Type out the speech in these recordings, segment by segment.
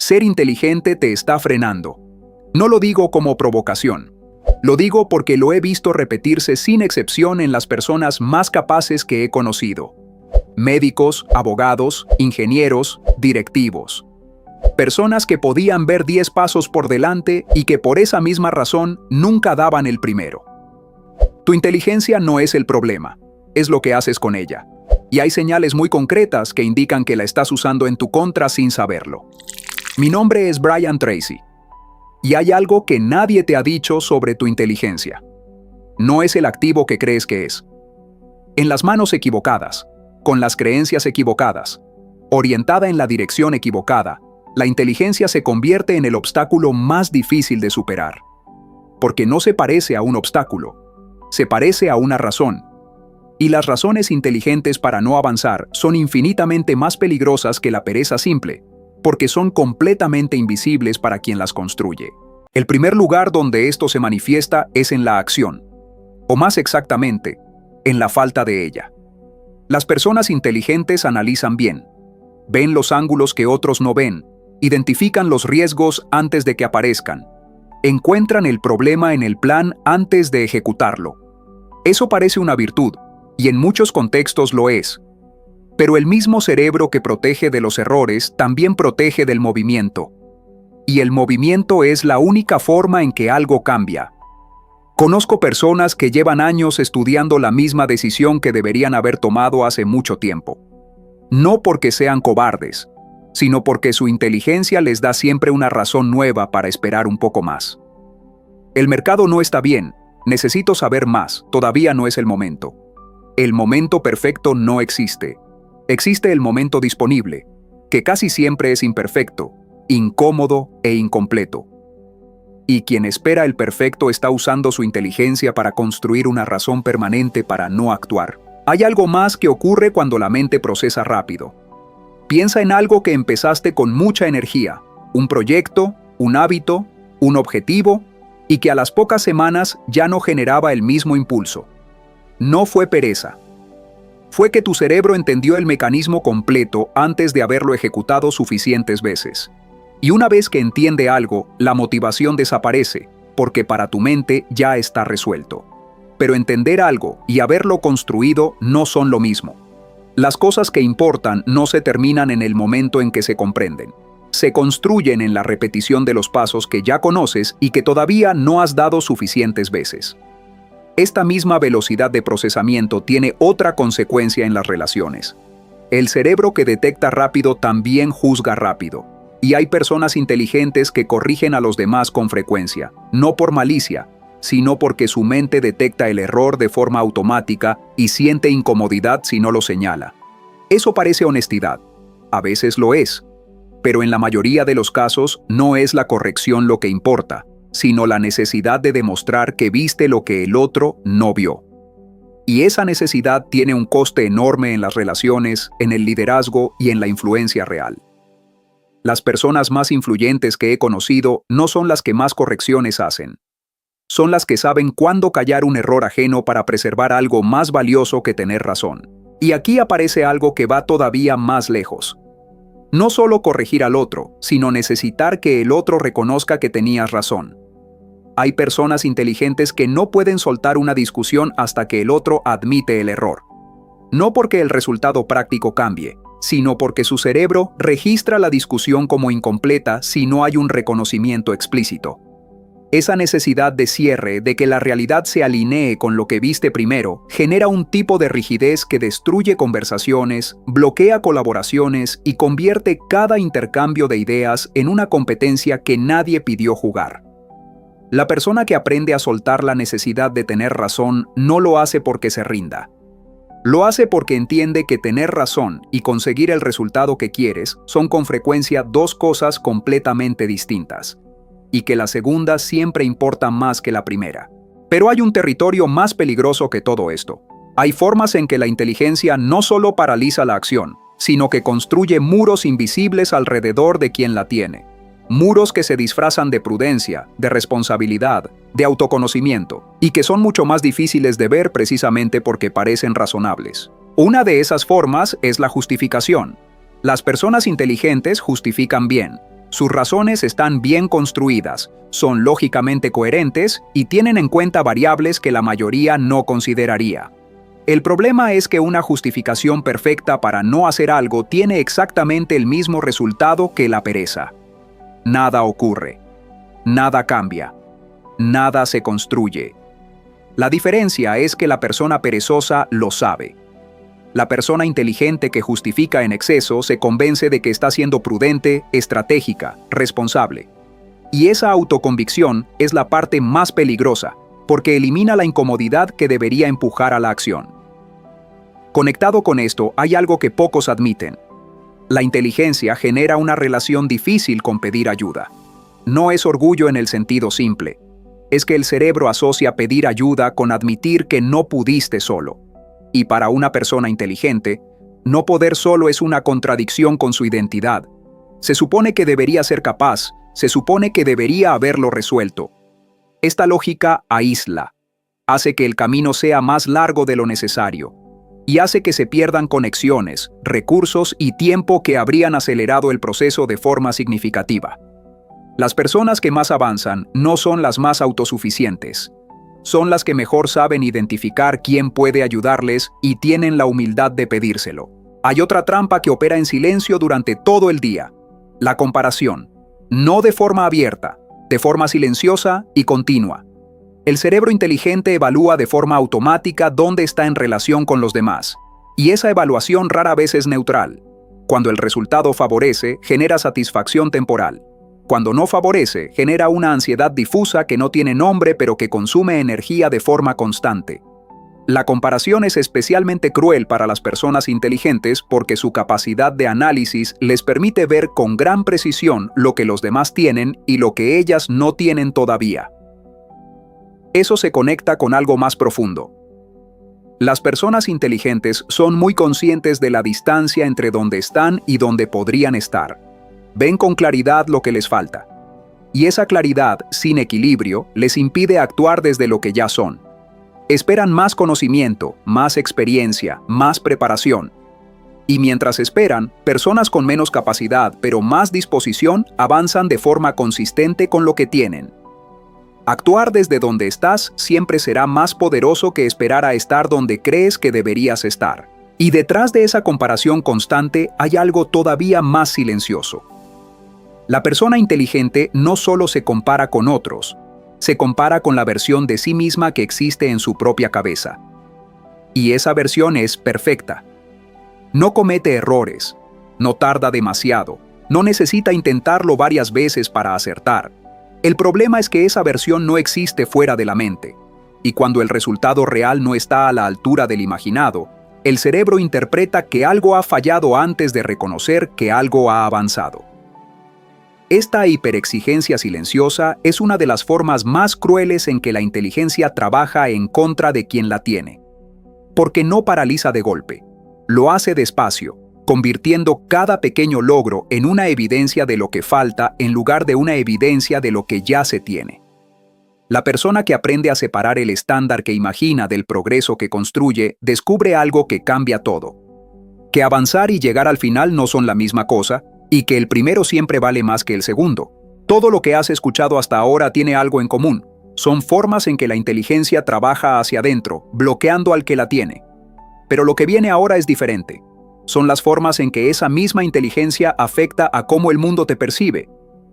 Ser inteligente te está frenando. No lo digo como provocación. Lo digo porque lo he visto repetirse sin excepción en las personas más capaces que he conocido. Médicos, abogados, ingenieros, directivos. Personas que podían ver 10 pasos por delante y que por esa misma razón nunca daban el primero. Tu inteligencia no es el problema, es lo que haces con ella. Y hay señales muy concretas que indican que la estás usando en tu contra sin saberlo. Mi nombre es Brian Tracy. Y hay algo que nadie te ha dicho sobre tu inteligencia. No es el activo que crees que es. En las manos equivocadas, con las creencias equivocadas, orientada en la dirección equivocada, la inteligencia se convierte en el obstáculo más difícil de superar. Porque no se parece a un obstáculo, se parece a una razón. Y las razones inteligentes para no avanzar son infinitamente más peligrosas que la pereza simple, porque son completamente invisibles para quien las construye. El primer lugar donde esto se manifiesta es en la acción, o más exactamente, en la falta de ella. Las personas inteligentes analizan bien, ven los ángulos que otros no ven, identifican los riesgos antes de que aparezcan, encuentran el problema en el plan antes de ejecutarlo. Eso parece una virtud, y en muchos contextos lo es. Pero el mismo cerebro que protege de los errores también protege del movimiento. Y el movimiento es la única forma en que algo cambia. Conozco personas que llevan años estudiando la misma decisión que deberían haber tomado hace mucho tiempo. No porque sean cobardes, sino porque su inteligencia les da siempre una razón nueva para esperar un poco más. El mercado no está bien, necesito saber más, todavía no es el momento. El momento perfecto no existe. Existe el momento disponible, que casi siempre es imperfecto, incómodo e incompleto. Y quien espera el perfecto está usando su inteligencia para construir una razón permanente para no actuar. Hay algo más que ocurre cuando la mente procesa rápido. Piensa en algo que empezaste con mucha energía, un proyecto, un hábito, un objetivo, y que a las pocas semanas ya no generaba el mismo impulso. No fue pereza. Fue que tu cerebro entendió el mecanismo completo antes de haberlo ejecutado suficientes veces. Y una vez que entiende algo, la motivación desaparece, porque para tu mente ya está resuelto. Pero entender algo y haberlo construido no son lo mismo. Las cosas que importan no se terminan en el momento en que se comprenden. Se construyen en la repetición de los pasos que ya conoces y que todavía no has dado suficientes veces. Esta misma velocidad de procesamiento tiene otra consecuencia en las relaciones. El cerebro que detecta rápido también juzga rápido. Y hay personas inteligentes que corrigen a los demás con frecuencia, no por malicia, sino porque su mente detecta el error de forma automática y siente incomodidad si no lo señala. Eso parece honestidad. A veces lo es. Pero en la mayoría de los casos no es la corrección lo que importa, sino la necesidad de demostrar que viste lo que el otro no vio. Y esa necesidad tiene un coste enorme en las relaciones, en el liderazgo y en la influencia real. Las personas más influyentes que he conocido no son las que más correcciones hacen. Son las que saben cuándo callar un error ajeno para preservar algo más valioso que tener razón. Y aquí aparece algo que va todavía más lejos. No solo corregir al otro, sino necesitar que el otro reconozca que tenías razón. Hay personas inteligentes que no pueden soltar una discusión hasta que el otro admite el error. No porque el resultado práctico cambie, sino porque su cerebro registra la discusión como incompleta si no hay un reconocimiento explícito. Esa necesidad de cierre, de que la realidad se alinee con lo que viste primero, genera un tipo de rigidez que destruye conversaciones, bloquea colaboraciones y convierte cada intercambio de ideas en una competencia que nadie pidió jugar. La persona que aprende a soltar la necesidad de tener razón no lo hace porque se rinda. Lo hace porque entiende que tener razón y conseguir el resultado que quieres son con frecuencia dos cosas completamente distintas, y que la segunda siempre importa más que la primera. Pero hay un territorio más peligroso que todo esto. Hay formas en que la inteligencia no solo paraliza la acción, sino que construye muros invisibles alrededor de quien la tiene. Muros que se disfrazan de prudencia, de responsabilidad, de autoconocimiento, y que son mucho más difíciles de ver precisamente porque parecen razonables. Una de esas formas es la justificación. Las personas inteligentes justifican bien. Sus razones están bien construidas, son lógicamente coherentes y tienen en cuenta variables que la mayoría no consideraría. El problema es que una justificación perfecta para no hacer algo tiene exactamente el mismo resultado que la pereza. Nada ocurre, nada cambia, nada se construye. La diferencia es que la persona perezosa lo sabe. La persona inteligente que justifica en exceso se convence de que está siendo prudente, estratégica, responsable. Y esa autoconvicción es la parte más peligrosa, porque elimina la incomodidad que debería empujar a la acción. Conectado con esto, hay algo que pocos admiten. La inteligencia genera una relación difícil con pedir ayuda. No es orgullo en el sentido simple. Es que el cerebro asocia pedir ayuda con admitir que no pudiste solo. Y para una persona inteligente, no poder solo es una contradicción con su identidad. Se supone que debería ser capaz, se supone que debería haberlo resuelto. Esta lógica aísla, hace que el camino sea más largo de lo necesario, y hace que se pierdan conexiones, recursos y tiempo que habrían acelerado el proceso de forma significativa. Las personas que más avanzan no son las más autosuficientes. Son las que mejor saben identificar quién puede ayudarles y tienen la humildad de pedírselo. Hay otra trampa que opera en silencio durante todo el día: la comparación. No de forma abierta, de forma silenciosa y continua. El cerebro inteligente evalúa de forma automática dónde está en relación con los demás, y esa evaluación rara vez es neutral. Cuando el resultado favorece, genera satisfacción temporal. Cuando no favorece, genera una ansiedad difusa que no tiene nombre pero que consume energía de forma constante. La comparación es especialmente cruel para las personas inteligentes porque su capacidad de análisis les permite ver con gran precisión lo que los demás tienen y lo que ellas no tienen todavía. Eso se conecta con algo más profundo. Las personas inteligentes son muy conscientes de la distancia entre donde están y donde podrían estar. Ven con claridad lo que les falta. Y esa claridad, sin equilibrio, les impide actuar desde lo que ya son. Esperan más conocimiento, más experiencia, más preparación. Y mientras esperan, personas con menos capacidad pero más disposición avanzan de forma consistente con lo que tienen. Actuar desde donde estás siempre será más poderoso que esperar a estar donde crees que deberías estar. Y detrás de esa comparación constante hay algo todavía más silencioso. La persona inteligente no solo se compara con otros, se compara con la versión de sí misma que existe en su propia cabeza. Y esa versión es perfecta. No comete errores, no tarda demasiado, no necesita intentarlo varias veces para acertar. El problema es que esa versión no existe fuera de la mente, y cuando el resultado real no está a la altura del imaginado, el cerebro interpreta que algo ha fallado antes de reconocer que algo ha avanzado. Esta hiperexigencia silenciosa es una de las formas más crueles en que la inteligencia trabaja en contra de quien la tiene. Porque no paraliza de golpe, lo hace despacio, convirtiendo cada pequeño logro en una evidencia de lo que falta en lugar de una evidencia de lo que ya se tiene. La persona que aprende a separar el estándar que imagina del progreso que construye descubre algo que cambia todo. Que avanzar y llegar al final no son la misma cosa, y que el primero siempre vale más que el segundo. Todo lo que has escuchado hasta ahora tiene algo en común. Son formas en que la inteligencia trabaja hacia adentro, bloqueando al que la tiene. Pero lo que viene ahora es diferente. Son las formas en que esa misma inteligencia afecta a cómo el mundo te percibe,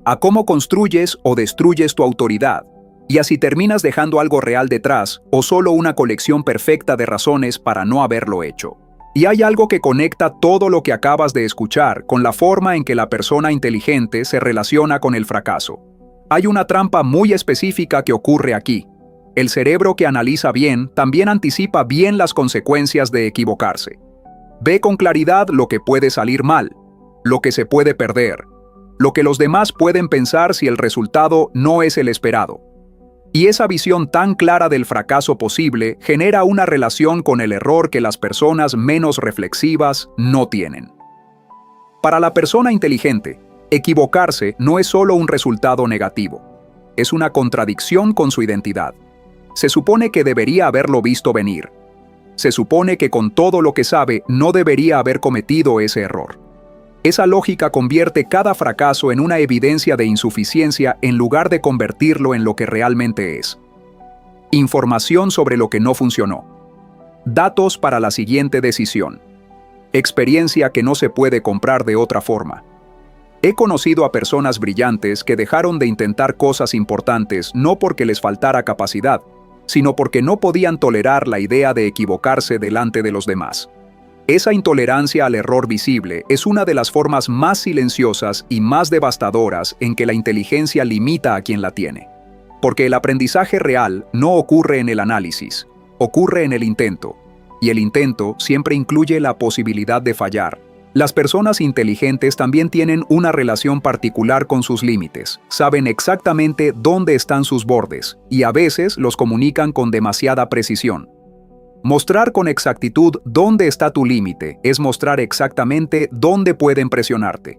a cómo construyes o destruyes tu autoridad, y a si terminas dejando algo real detrás o solo una colección perfecta de razones para no haberlo hecho. Y hay algo que conecta todo lo que acabas de escuchar con la forma en que la persona inteligente se relaciona con el fracaso. Hay una trampa muy específica que ocurre aquí. El cerebro que analiza bien también anticipa bien las consecuencias de equivocarse. Ve con claridad lo que puede salir mal, lo que se puede perder, lo que los demás pueden pensar si el resultado no es el esperado. Y esa visión tan clara del fracaso posible genera una relación con el error que las personas menos reflexivas no tienen. Para la persona inteligente, equivocarse no es solo un resultado negativo, es una contradicción con su identidad. Se supone que debería haberlo visto venir. Se supone que con todo lo que sabe no debería haber cometido ese error. Esa lógica convierte cada fracaso en una evidencia de insuficiencia en lugar de convertirlo en lo que realmente es. Información sobre lo que no funcionó. Datos para la siguiente decisión. Experiencia que no se puede comprar de otra forma. He conocido a personas brillantes que dejaron de intentar cosas importantes no porque les faltara capacidad, sino porque no podían tolerar la idea de equivocarse delante de los demás. Esa intolerancia al error visible es una de las formas más silenciosas y más devastadoras en que la inteligencia limita a quien la tiene. Porque el aprendizaje real no ocurre en el análisis, ocurre en el intento, y el intento siempre incluye la posibilidad de fallar. Las personas inteligentes también tienen una relación particular con sus límites, saben exactamente dónde están sus bordes, y a veces los comunican con demasiada precisión. Mostrar con exactitud dónde está tu límite es mostrar exactamente dónde pueden presionarte.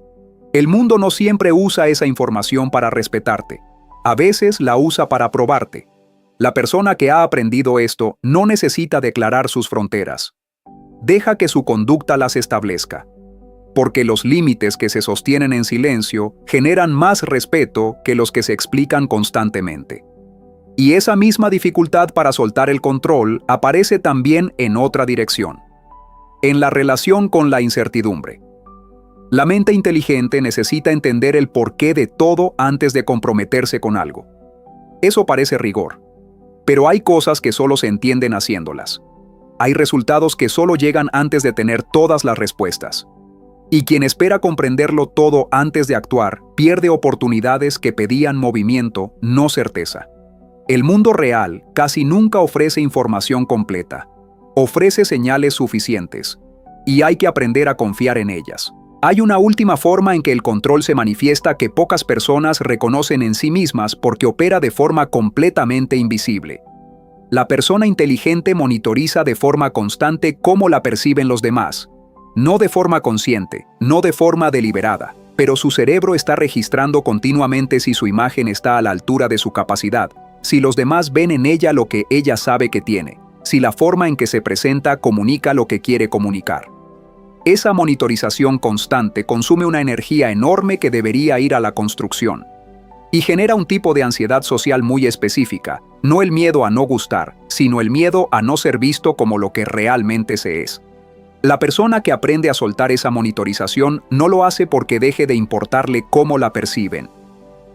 El mundo no siempre usa esa información para respetarte. A veces la usa para probarte. La persona que ha aprendido esto no necesita declarar sus fronteras. Deja que su conducta las establezca. Porque los límites que se sostienen en silencio generan más respeto que los que se explican constantemente. Y esa misma dificultad para soltar el control aparece también en otra dirección, en la relación con la incertidumbre. La mente inteligente necesita entender el porqué de todo antes de comprometerse con algo. Eso parece rigor, pero hay cosas que solo se entienden haciéndolas. Hay resultados que solo llegan antes de tener todas las respuestas. Y quien espera comprenderlo todo antes de actuar pierde oportunidades que pedían movimiento, no certeza. El mundo real casi nunca ofrece información completa. Ofrece señales suficientes. Y hay que aprender a confiar en ellas. Hay una última forma en que el control se manifiesta que pocas personas reconocen en sí mismas porque opera de forma completamente invisible. La persona inteligente monitoriza de forma constante cómo la perciben los demás. No de forma consciente, no de forma deliberada, pero su cerebro está registrando continuamente si su imagen está a la altura de su capacidad, si los demás ven en ella lo que ella sabe que tiene, si la forma en que se presenta comunica lo que quiere comunicar. Esa monitorización constante consume una energía enorme que debería ir a la construcción. Y genera un tipo de ansiedad social muy específica, no el miedo a no gustar, sino el miedo a no ser visto como lo que realmente se es. La persona que aprende a soltar esa monitorización no lo hace porque deje de importarle cómo la perciben.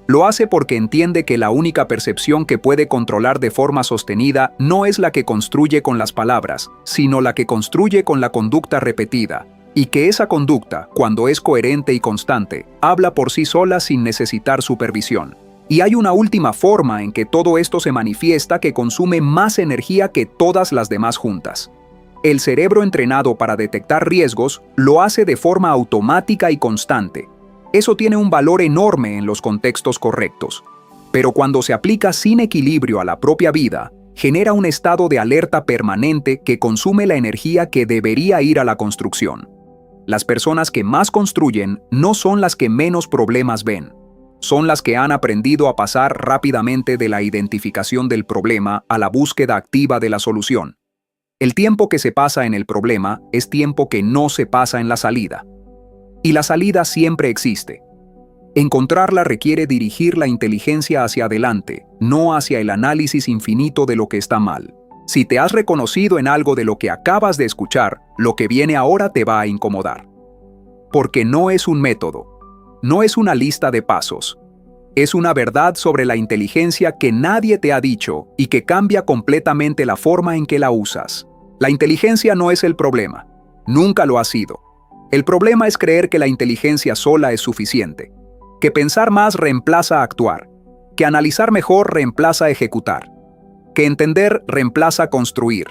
Lo hace porque entiende que la única percepción que puede controlar de forma sostenida no es la que construye con las palabras, sino la que construye con la conducta repetida, y que esa conducta, cuando es coherente y constante, habla por sí sola sin necesitar supervisión. Y hay una última forma en que todo esto se manifiesta que consume más energía que todas las demás juntas. El cerebro entrenado para detectar riesgos lo hace de forma automática y constante. Eso tiene un valor enorme en los contextos correctos. Pero cuando se aplica sin equilibrio a la propia vida, genera un estado de alerta permanente que consume la energía que debería ir a la construcción. Las personas que más construyen no son las que menos problemas ven. Son las que han aprendido a pasar rápidamente de la identificación del problema a la búsqueda activa de la solución. El tiempo que se pasa en el problema es tiempo que no se pasa en la salida. Y la salida siempre existe. Encontrarla requiere dirigir la inteligencia hacia adelante, no hacia el análisis infinito de lo que está mal. Si te has reconocido en algo de lo que acabas de escuchar, lo que viene ahora te va a incomodar. Porque no es un método, no es una lista de pasos. Es una verdad sobre la inteligencia que nadie te ha dicho y que cambia completamente la forma en que la usas. La inteligencia no es el problema. Nunca lo ha sido. El problema es creer que la inteligencia sola es suficiente. Que pensar más reemplaza actuar. Que analizar mejor reemplaza ejecutar. Que entender reemplaza construir.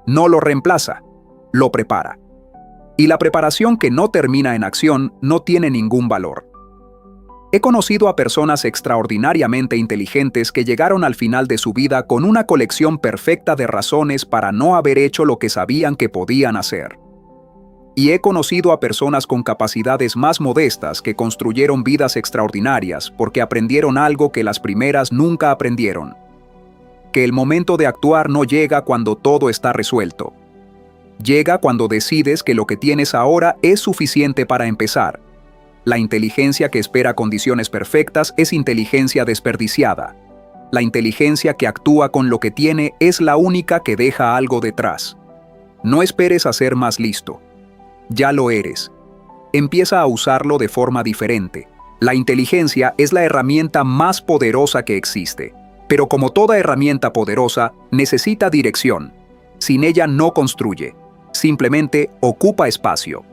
No lo reemplaza, lo prepara. Y la preparación que no termina en acción no tiene ningún valor. He conocido a personas extraordinariamente inteligentes que llegaron al final de su vida con una colección perfecta de razones para no haber hecho lo que sabían que podían hacer. Y he conocido a personas con capacidades más modestas que construyeron vidas extraordinarias porque aprendieron algo que las primeras nunca aprendieron. Que el momento de actuar no llega cuando todo está resuelto. Llega cuando decides que lo que tienes ahora es suficiente para empezar. La inteligencia que espera condiciones perfectas es inteligencia desperdiciada. La inteligencia que actúa con lo que tiene es la única que deja algo detrás. No esperes a ser más listo. Ya lo eres. Empieza a usarlo de forma diferente. La inteligencia es la herramienta más poderosa que existe. Pero como toda herramienta poderosa, necesita dirección. Sin ella no construye. Simplemente ocupa espacio.